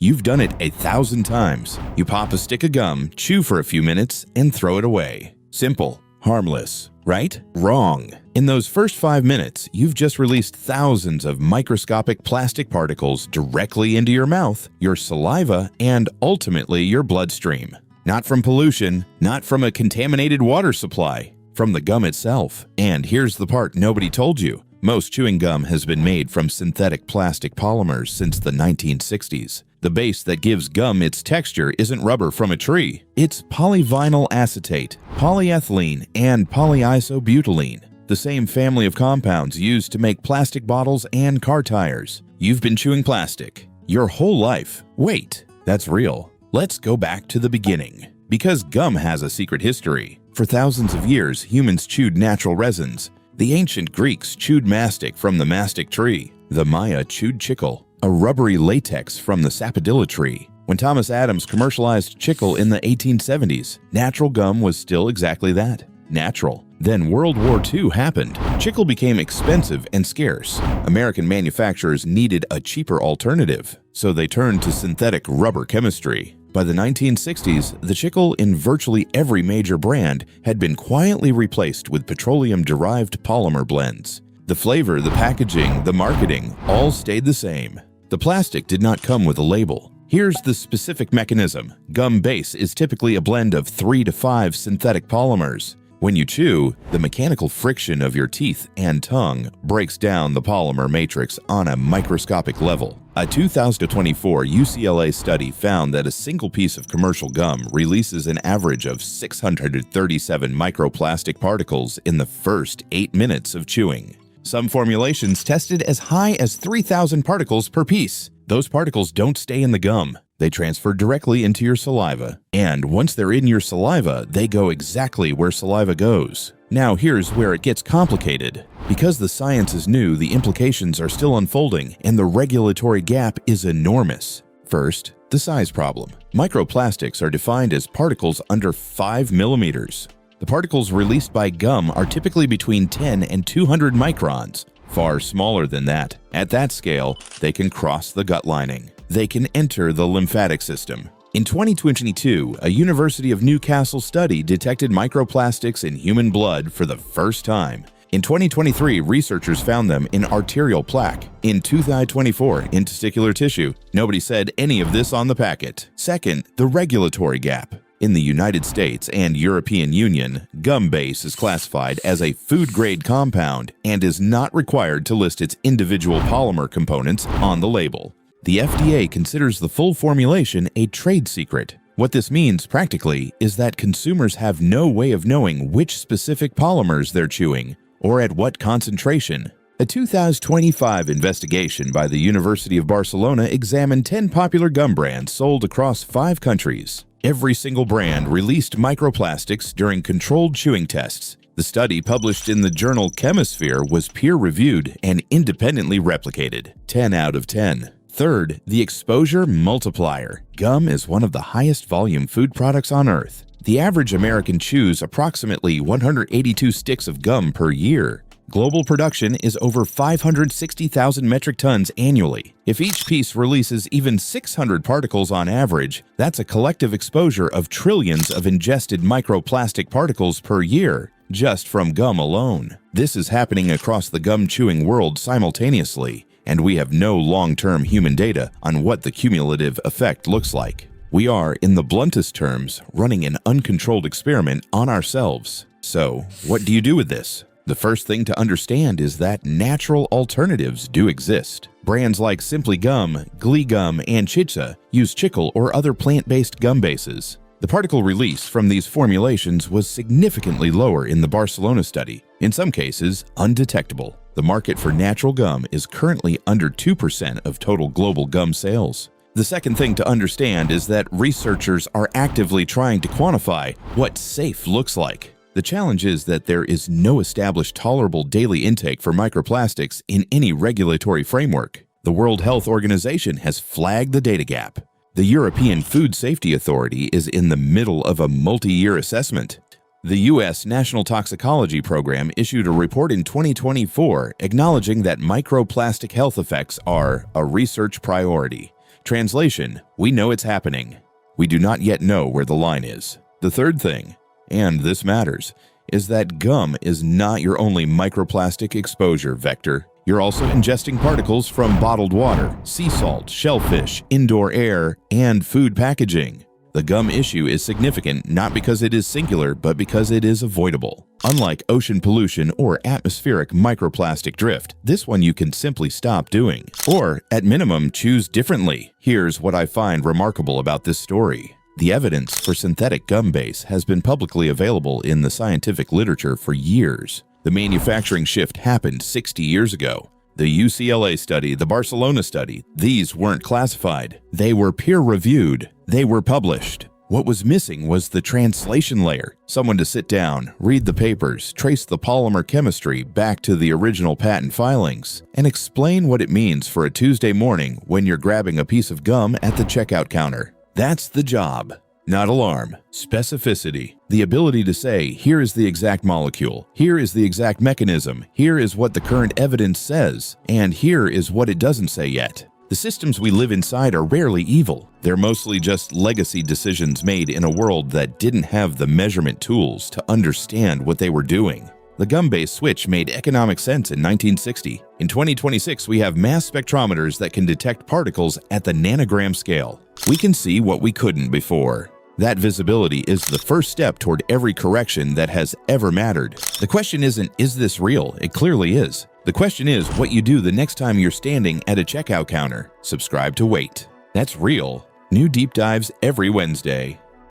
You've done it 1,000 times. You pop a stick of gum, chew for a few minutes, and throw it away. Simple, harmless, right? Wrong. In those first 5 minutes, you've just released thousands of microscopic plastic particles directly into your mouth, your saliva, and ultimately your bloodstream. Not from pollution, not from a contaminated water supply, from the gum itself. And here's the part nobody told you. Most chewing gum has been made from synthetic plastic polymers since the 1960s. The base that gives gum its texture isn't rubber from a tree. It's polyvinyl acetate, polyethylene, and polyisobutylene, the same family of compounds used to make plastic bottles and car tires. You've been chewing plastic your whole life. Wait, that's real. Let's go back to the beginning. Because gum has a secret history. For thousands of years, humans chewed natural resins. The ancient Greeks chewed mastic from the mastic tree. The Maya chewed chicle, a rubbery latex from the sapodilla tree. When Thomas Adams commercialized chicle in the 1870s, natural gum was still exactly that, natural. Then World War II happened. Chicle became expensive and scarce. American manufacturers needed a cheaper alternative, so they turned to synthetic rubber chemistry. By the 1960s, the chicle in virtually every major brand had been quietly replaced with petroleum-derived polymer blends. The flavor, the packaging, the marketing, all stayed the same. The plastic did not come with a label. Here's the specific mechanism. Gum base is typically a blend of 3 to 5 synthetic polymers. When you chew, the mechanical friction of your teeth and tongue breaks down the polymer matrix on a microscopic level. A 2024 UCLA study found that a single piece of commercial gum releases an average of 637 microplastic particles in the first 8 minutes of chewing. Some formulations tested as high as 3,000 particles per piece. Those particles don't stay in the gum. They transfer directly into your saliva. And once they're in your saliva, they go exactly where saliva goes. Now here's where it gets complicated. Because the science is new, the implications are still unfolding, and the regulatory gap is enormous. First, the size problem. Microplastics are defined as particles under 5 millimeters. The particles released by gum are typically between 10 and 200 microns, far smaller than that. At that scale, they can cross the gut lining. They can enter the lymphatic system. In 2022, a University of Newcastle study detected microplastics in human blood for the first time. In 2023, researchers found them in arterial plaque. In 2024, in testicular tissue. Nobody said any of this on the packet. Second, the regulatory gap. In the United States and European Union, gum base is classified as a food-grade compound and is not required to list its individual polymer components on the label. The FDA considers the full formulation a trade secret. What this means practically is that consumers have no way of knowing which specific polymers they're chewing or at what concentration. A 2025 investigation by the University of Barcelona examined 10 popular gum brands sold across 5 countries. Every single brand released microplastics during controlled chewing tests. The study, published in the journal Chemisphere, was peer-reviewed and independently replicated. 10 out of 10. Third, the exposure multiplier. Gum is one of the highest volume food products on Earth. The average American chews approximately 182 sticks of gum per year. Global production is over 560,000 metric tons annually. If each piece releases even 600 particles on average, that's a collective exposure of trillions of ingested microplastic particles per year, just from gum alone. This is happening across the gum-chewing world simultaneously, and we have no long-term human data on what the cumulative effect looks like. We are, in the bluntest terms, running an uncontrolled experiment on ourselves. So, what do you do with this? The first thing to understand is that natural alternatives do exist. Brands like Simply Gum, Glee Gum, and Chicha use chicle or other plant-based gum bases. The particle release from these formulations was significantly lower in the Barcelona study, in some cases undetectable. The market for natural gum is currently under 2% of total global gum sales. The second thing to understand is that researchers are actively trying to quantify what safe looks like. The challenge is that there is no established tolerable daily intake for microplastics in any regulatory framework. The World Health Organization has flagged the data gap. The European Food Safety Authority is in the middle of a multi-year assessment. The U.S. National Toxicology Program issued a report in 2024 acknowledging that microplastic health effects are a research priority. Translation: we know it's happening. We do not yet know where the line is. The third thing, and this matters, is that gum is not your only microplastic exposure vector. You're also ingesting particles from bottled water, sea salt, shellfish, indoor air, and food packaging. The gum issue is significant not because it is singular, but because it is avoidable. Unlike ocean pollution or atmospheric microplastic drift, this one you can simply stop doing. Or, at minimum, choose differently. Here's what I find remarkable about this story. The evidence for synthetic gum base has been publicly available in the scientific literature for years. The manufacturing shift happened 60 years ago. The UCLA study, the Barcelona study, these weren't classified. They were peer-reviewed. They were published. What was missing was the translation layer. Someone to sit down, read the papers, trace the polymer chemistry back to the original patent filings, and explain what it means for a Tuesday morning when you're grabbing a piece of gum at the checkout counter. That's the job. Not alarm. Specificity. The ability to say, here is the exact molecule, here is the exact mechanism, here is what the current evidence says, and here is what it doesn't say yet. The systems we live inside are rarely evil. They're mostly just legacy decisions made in a world that didn't have the measurement tools to understand what they were doing. The gum-based switch made economic sense in 1960. In 2026, we have mass spectrometers that can detect particles at the nanogram scale. We can see what we couldn't before. That visibility is the first step toward every correction that has ever mattered. The question isn't, is this real? It clearly is. The question is what you do the next time you're standing at a checkout counter. Subscribe to Wait. That's real. New deep dives every Wednesday.